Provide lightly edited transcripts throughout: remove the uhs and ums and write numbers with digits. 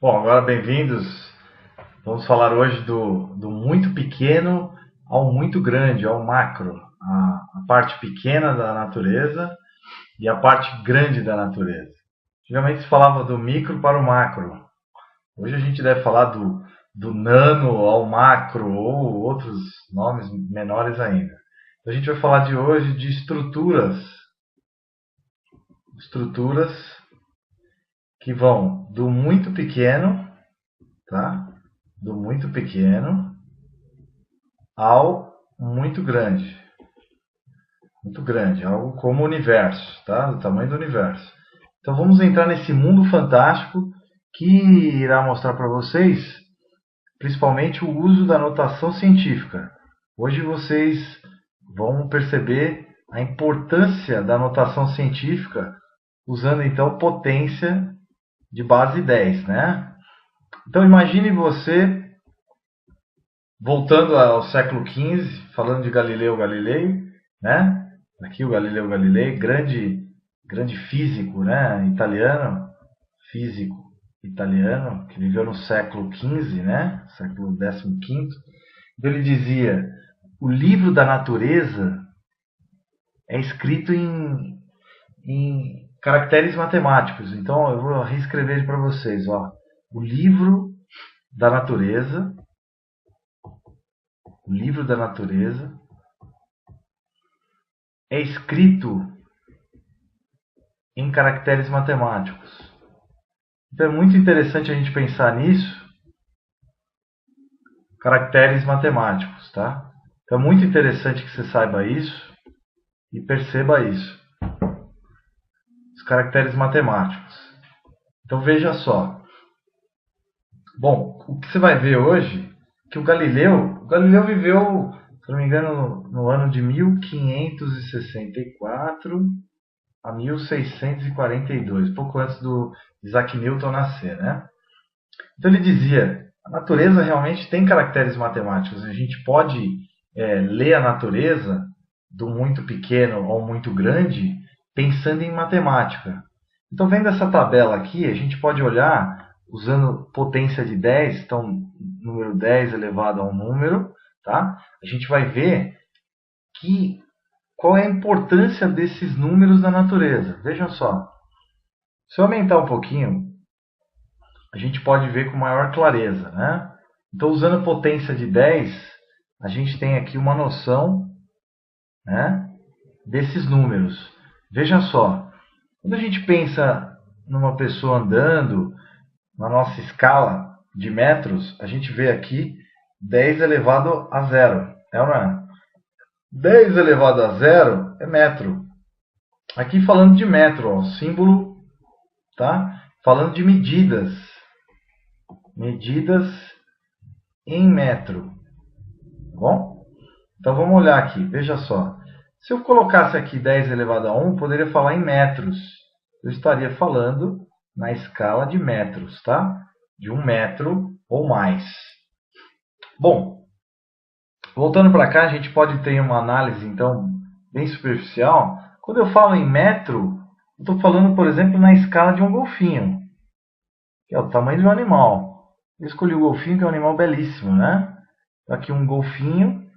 Bom, agora bem-vindos. Vamos falar hoje do muito pequeno ao muito grande, ao macro. A parte pequena da natureza e a parte grande da natureza. Antigamente se falava do micro para o macro. Hoje a gente deve falar do nano ao macro ou outros nomes menores ainda. Então a gente vai falar de hoje de estruturas que vão do muito pequeno, tá? Do muito pequeno ao muito grande, algo como o universo, tá? Do tamanho do universo. Então vamos entrar nesse mundo fantástico que irá mostrar para vocês, principalmente o uso da notação científica. Hoje vocês vão perceber a importância da notação científica usando então potência de base 10, né? Então imagine você voltando ao século XV, falando de Galileu Galilei, né? Aqui o Galileu Galilei, grande físico, né? Físico italiano, que viveu no século XV, né? Século XV. Então ele dizia: o livro da natureza é escrito em caracteres matemáticos. Então eu vou reescrever para vocês, ó. O livro da natureza o livro da natureza é escrito em caracteres matemáticos. Então é muito interessante a gente pensar nisso, caracteres matemáticos, tá? Então é muito interessante que você saiba isso e perceba isso. Os caracteres matemáticos. Então veja só. Bom, o que você vai ver hoje é que o Galileu viveu, se não me engano, no ano de 1564 a 1642, pouco antes do Isaac Newton nascer, né? Então ele dizia: a natureza realmente tem caracteres matemáticos. A gente pode ler a natureza do muito pequeno ao muito grande pensando em matemática. Então, vendo essa tabela aqui, a gente pode olhar usando potência de 10, então número 10 elevado a um número, tá? A gente vai ver qual é a importância desses números na natureza. Vejam só. Se eu aumentar um pouquinho, a gente pode ver com maior clareza, né? Então, usando potência de 10, a gente tem aqui uma noção, né, desses números. Veja só. Quando a gente pensa numa pessoa andando, na nossa escala de metros, a gente vê aqui 10 elevado a zero. É ou não é? 10 elevado a zero é metro. Aqui falando de metro, ó, símbolo, tá? Falando de medidas. Medidas em metro. Tá bom? Então vamos olhar aqui, veja só. Se eu colocasse aqui 10 elevado a 1, poderia falar em metros. Eu estaria falando na escala de metros, tá? De 1 metro ou mais. Bom, voltando para cá, a gente pode ter uma análise, então, bem superficial. Quando eu falo em metro, eu estou falando, por exemplo, na escala de um golfinho, que é o tamanho de um animal. Eu escolhi o golfinho, que é um animal belíssimo, né? Aqui um golfinho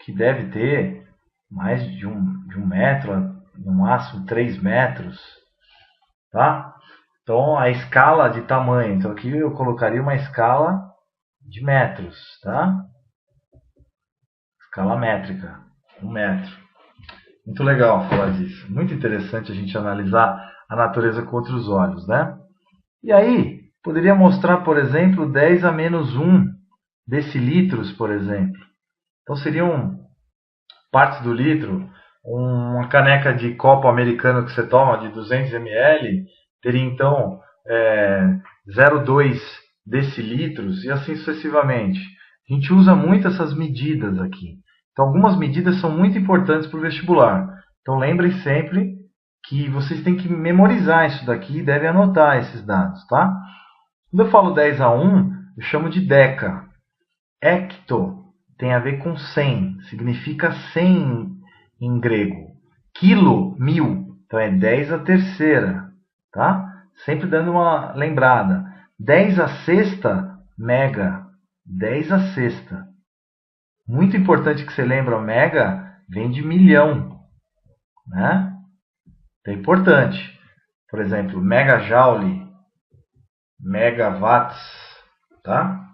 que deve ter mais de um metro, no máximo 3 metros, tá? Então, a escala de tamanho. Então, aqui eu colocaria uma escala de metros, tá? Escala métrica, 1 metro. Muito legal falar disso. Muito interessante a gente analisar a natureza com outros olhos, né? E aí, poderia mostrar, por exemplo, 10 a menos 1 decilitros, por exemplo. Então, seriam partes do litro. Uma caneca de copo americano que você toma de 200 ml teria, então, 0,2 decilitros e assim sucessivamente. A gente usa muito essas medidas aqui. Então, algumas medidas são muito importantes para o vestibular. Então, lembrem sempre que vocês têm que memorizar isso daqui e devem anotar esses dados, tá? Quando eu falo 10 a 1, eu chamo de deca. Hecto tem a ver com 100, significa 100 em grego. Quilo, 1000, então é 10 a terceira, tá? sempre dando uma lembrada. 10 a sexta, mega. 10 a sexta. Muito importante que você lembre, o mega vem de milhão, né? Então é importante. Por exemplo, megajoule, megawatts, tá?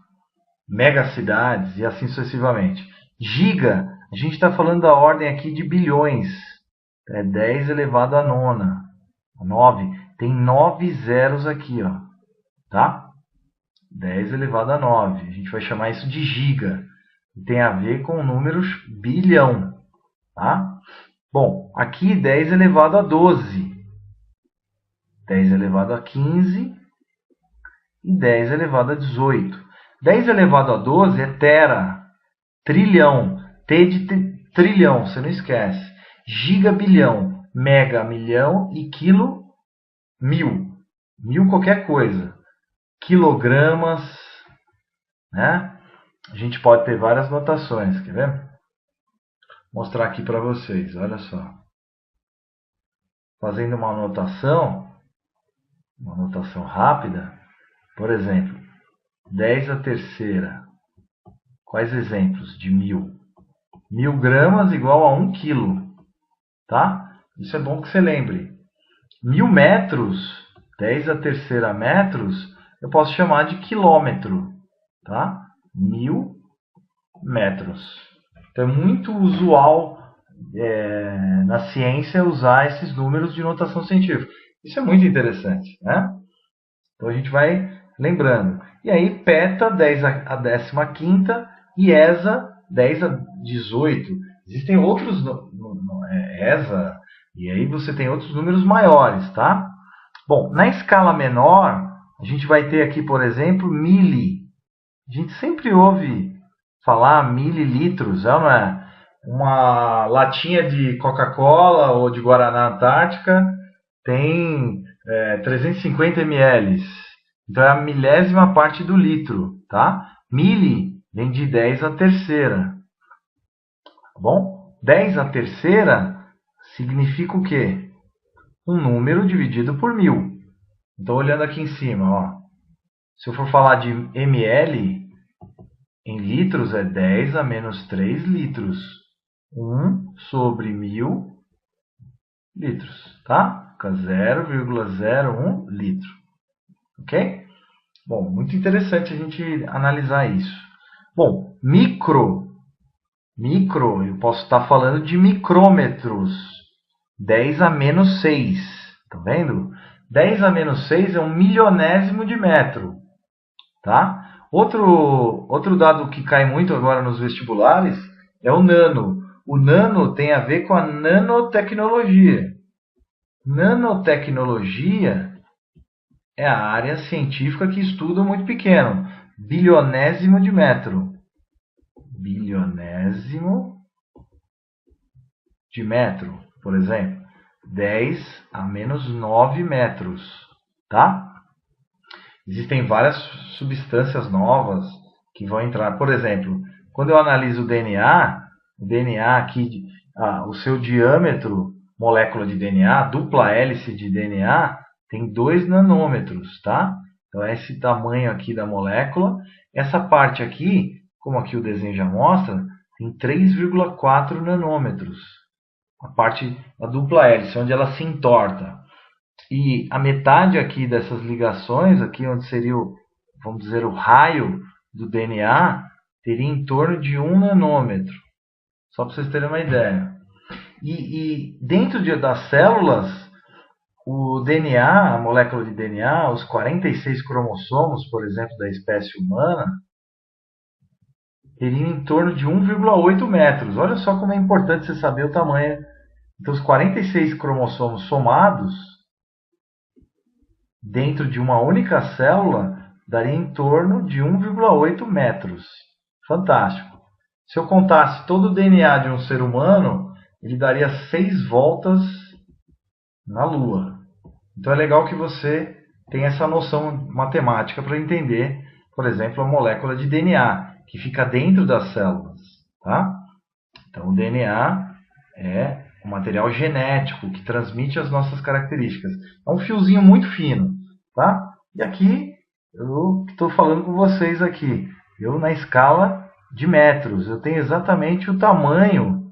Megacidades e assim sucessivamente. Giga, a gente está falando da ordem aqui de bilhões. É 10 elevado a nona. 9. Tem 9 zeros aqui, ó. Tá? 10 elevado a 9. A gente vai chamar isso de giga. E tem a ver com números bilhão. Tá? Bom, aqui 10 elevado a 12. 10 elevado a 15. E 10 elevado a 18. 10 elevado a 12 é tera. Trilhão. T de trilhão, você não esquece. Gigabilhão. Mega milhão e quilo mil. Mil qualquer coisa. Quilogramas, né? A gente pode ter várias notações, quer ver? Vou mostrar aqui para vocês, olha só. Fazendo uma anotação rápida, por exemplo, 10 a terceira. Quais exemplos de mil? 1000 gramas igual a 1 quilo, tá? Isso é bom que você lembre. 1000 metros, 10 a terceira metros, eu posso chamar de quilômetro, tá? 1000 metros. Então é muito usual na ciência usar esses números de notação científica. Isso é muito interessante, né? Então a gente vai lembrando. E aí peta 10 a 15ª e ESA 10 a 18. Existem outros ESA e aí você tem outros números maiores, tá? Bom, na escala menor, a gente vai ter aqui, por exemplo, mili. A gente sempre ouve falar mililitros, não é? Uma latinha de Coca-Cola ou de Guaraná Antártica tem 350 ml. Então é a milésima parte do litro, tá? Mili vem de 10 a terceira. Tá bom? 10 a terceira significa o quê? Um número dividido por 1000. Então, olhando aqui em cima, ó, se eu for falar de ml, em litros é 10 a menos 3 litros. 1 sobre 1000 litros, tá? Fica 0,01 litro. Ok? Bom, muito interessante a gente analisar isso. Bom, micro, eu posso estar falando de micrômetros. 10 a menos 6. Tá vendo? 10 a menos 6 é um milionésimo de metro. Tá? Outro dado que cai muito agora nos vestibulares é o nano. O nano tem a ver com a nanotecnologia. Nanotecnologia é a área científica que estuda o muito pequeno. Bilionésimo de metro. Bilionésimo de metro, por exemplo. 10 a menos 9 metros. Tá? Existem várias substâncias novas que vão entrar. Por exemplo, quando eu analiso o DNA aqui, o seu diâmetro, molécula de DNA, dupla hélice de DNA, tem 2 nanômetros, tá? Então, é esse tamanho aqui da molécula. Essa parte aqui, como aqui o desenho já mostra, tem 3,4 nanômetros. A parte da dupla hélice, onde ela se entorta. E a metade aqui dessas ligações, aqui onde seria, vamos dizer, o raio do DNA, teria em torno de 1 nanômetro. Só para vocês terem uma ideia. E dentro das células, o DNA, a molécula de DNA, os 46 cromossomos, por exemplo, da espécie humana, teriam em torno de 1,8 metros. Olha só como é importante você saber o tamanho. Então, os 46 cromossomos somados dentro de uma única célula daria em torno de 1,8 metros. Fantástico. Se eu contasse todo o DNA de um ser humano, ele daria 6 voltas na Lua. Então é legal que você tenha essa noção matemática para entender, por exemplo, a molécula de DNA, que fica dentro das células. Tá? Então o DNA é um material genético que transmite as nossas características. É um fiozinho muito fino. tá? E aqui, eu estou falando com vocês aqui, eu na escala de metros, eu tenho exatamente o tamanho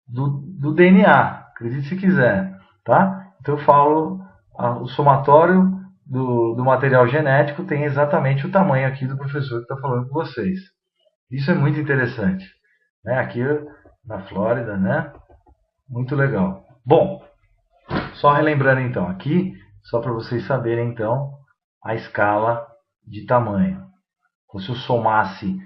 do DNA, acredite se quiser, tá? Então eu falo, o somatório do material genético tem exatamente o tamanho aqui do professor que está falando com vocês. Isso é muito interessante, né? Aqui na Flórida, né? Muito legal. Bom, só relembrando então aqui, só para vocês saberem então a escala de tamanho. Então, se eu somasse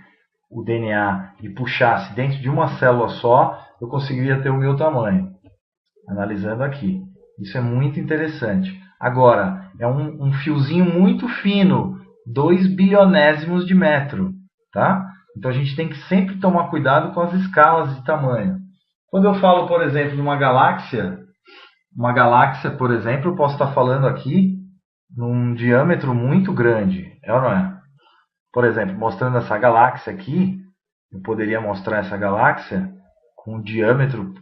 o DNA e puxasse dentro de uma célula só, eu conseguiria ter o meu tamanho. Analisando aqui. Isso é muito interessante. Agora, é um fiozinho muito fino, 2 bilionésimos de metro. Tá? Então a gente tem que sempre tomar cuidado com as escalas de tamanho. Quando eu falo, por exemplo, de uma galáxia, por exemplo, eu posso estar falando aqui num diâmetro muito grande. É ou não é? Por exemplo, mostrando essa galáxia aqui, eu poderia mostrar essa galáxia com um diâmetro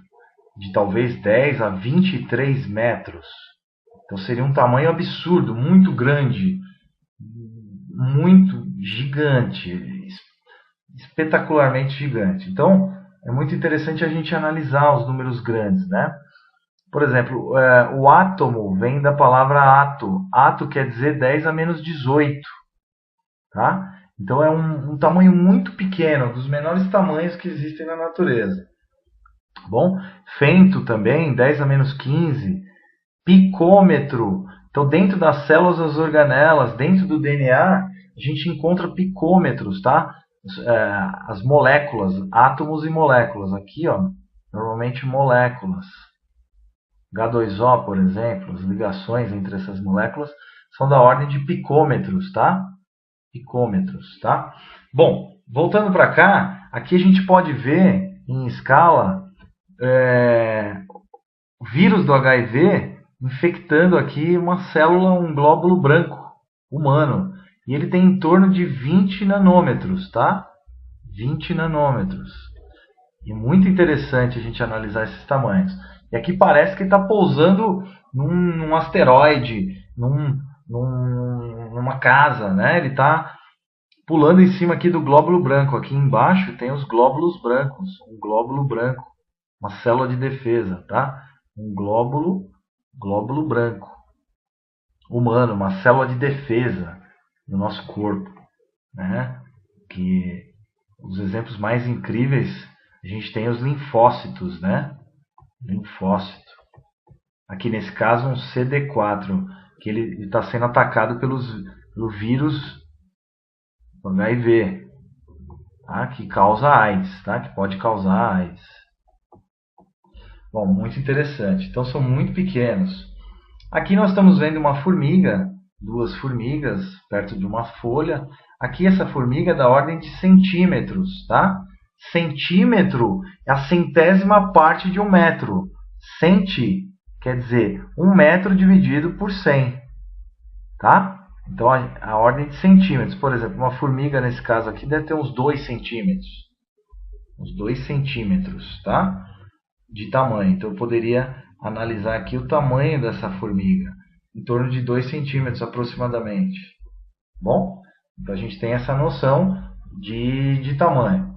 de talvez 10 a 23 metros. Então seria um tamanho absurdo, muito grande, muito gigante, espetacularmente gigante. Então é muito interessante a gente analisar os números grandes, né? Por exemplo, o átomo vem da palavra ato. Ato quer dizer 10 a menos 18. Tá? Então é um tamanho muito pequeno, dos menores tamanhos que existem na natureza. Bom, femto também, 10 a menos 15. Picômetro. Então, dentro das células das organelas, dentro do DNA, a gente encontra picômetros, tá? As moléculas, átomos e moléculas. Aqui, ó, normalmente moléculas. H2O, por exemplo, as ligações entre essas moléculas são da ordem de picômetros, tá? Picômetros, tá? Bom, voltando para cá, aqui a gente pode ver em escala o vírus do HIV infectando aqui uma célula, um glóbulo branco humano. E ele tem em torno de 20 nanômetros, tá? 20 nanômetros. E muito interessante a gente analisar esses tamanhos. E aqui parece que está pousando num asteroide, numa casa, né? Ele está pulando em cima aqui do glóbulo branco. Aqui embaixo tem os glóbulos brancos. Um glóbulo branco. Uma célula de defesa, tá? Um glóbulo branco. Humano, uma célula de defesa no nosso corpo, né? Que os exemplos mais incríveis, a gente tem os linfócitos, né? Linfócito. Aqui nesse caso um CD4, que ele está sendo atacado pelo vírus HIV, tá? Que causa AIDS, tá? Que pode causar AIDS. Bom, muito interessante. Então são muito pequenos. Aqui nós estamos vendo uma formiga, duas formigas perto de uma folha. Aqui essa formiga é da ordem de centímetros, tá? Centímetro é a centésima parte de um metro. Centi quer dizer 1 metro dividido por 100, tá? Então a ordem de centímetros, por exemplo, uma formiga nesse caso aqui deve ter uns 2 centímetros. Uns 2 centímetros, tá? De tamanho. Então eu poderia analisar aqui o tamanho dessa formiga, em torno de 2 centímetros aproximadamente. Bom, então a gente tem essa noção de tamanho.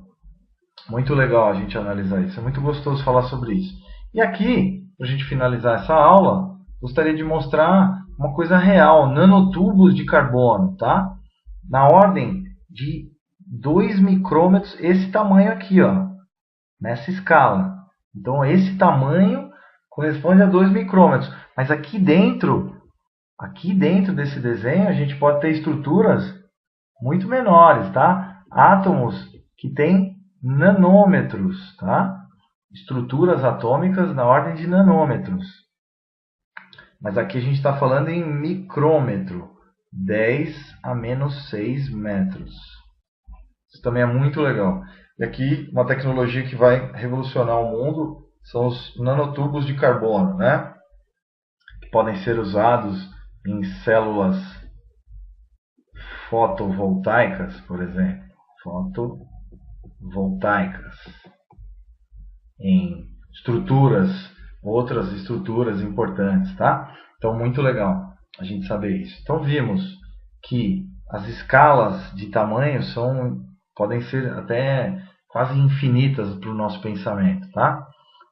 Muito legal a gente analisar isso, é muito gostoso falar sobre isso. E aqui, para a gente finalizar essa aula, gostaria de mostrar uma coisa real, nanotubos de carbono, tá? Na ordem de 2 micrômetros, esse tamanho aqui, ó, nessa escala. Então esse tamanho corresponde a 2 micrômetros. Mas aqui dentro desse desenho, a gente pode ter estruturas muito menores, tá? Átomos que têm nanômetros, tá? Estruturas atômicas na ordem de nanômetros. Mas aqui a gente está falando em micrômetro, 10 a menos 6 metros. Isso também é muito legal. E aqui, uma tecnologia que vai revolucionar o mundo são os nanotubos de carbono, né? Que podem ser usados em células fotovoltaicas, por exemplo. Fotovoltaicas. Em estruturas, outras estruturas importantes, tá? Então, muito legal. a gente saber isso. Então vimos que as escalas de tamanho podem ser até quase infinitas para o nosso pensamento, tá?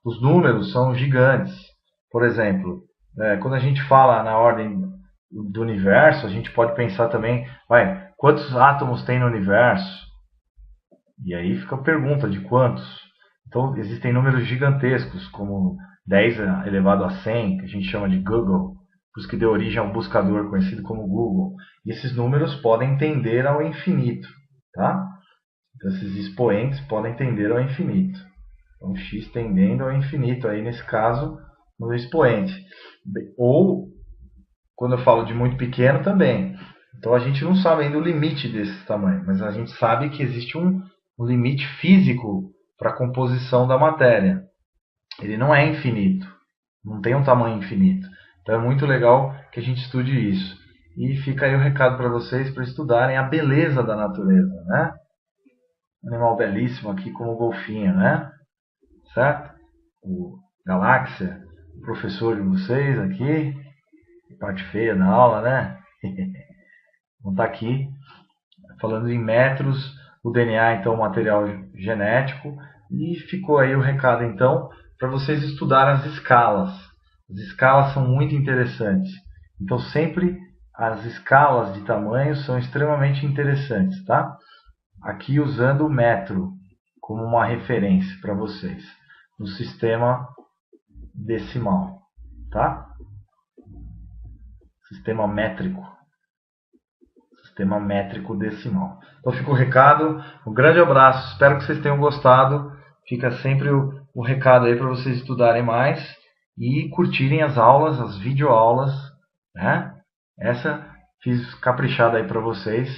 Os números são gigantes. Por exemplo, quando a gente fala na ordem do universo, a gente pode pensar também, quantos átomos tem no universo? E aí fica a pergunta de quantos. Então existem números gigantescos, como 10 elevado a 100, que a gente chama de Google, por isso que deu origem ao buscador conhecido como Google. E esses números podem tender ao infinito, tá? Então esses expoentes podem tender ao infinito. Então x tendendo ao infinito, aí nesse caso, no expoente. Ou, quando eu falo de muito pequeno, também. Então a gente não sabe ainda o limite desse tamanho, mas a gente sabe que existe um limite físico para a composição da matéria. Ele não é infinito, não tem um tamanho infinito. Então é muito legal que a gente estude isso. E fica aí o recado para vocês para estudarem a beleza da natureza, né? Um animal belíssimo aqui como o golfinho, né? Certo? O Galáxia, o professor de vocês aqui, parte feia da aula, né? Vamos estar aqui falando em metros, o DNA então o material genético, e ficou aí o recado então para vocês estudarem as escalas. As escalas são muito interessantes. Então sempre as escalas de tamanho são extremamente interessantes, tá? Aqui usando o metro como uma referência para vocês no sistema decimal, tá? Sistema métrico decimal. Então fica o recado, um grande abraço, espero que vocês tenham gostado. Fica sempre o recado aí para vocês estudarem mais e curtirem as aulas, as videoaulas, né? Essa fiz caprichada aí para vocês.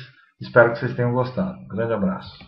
Espero que vocês tenham gostado. Um grande abraço.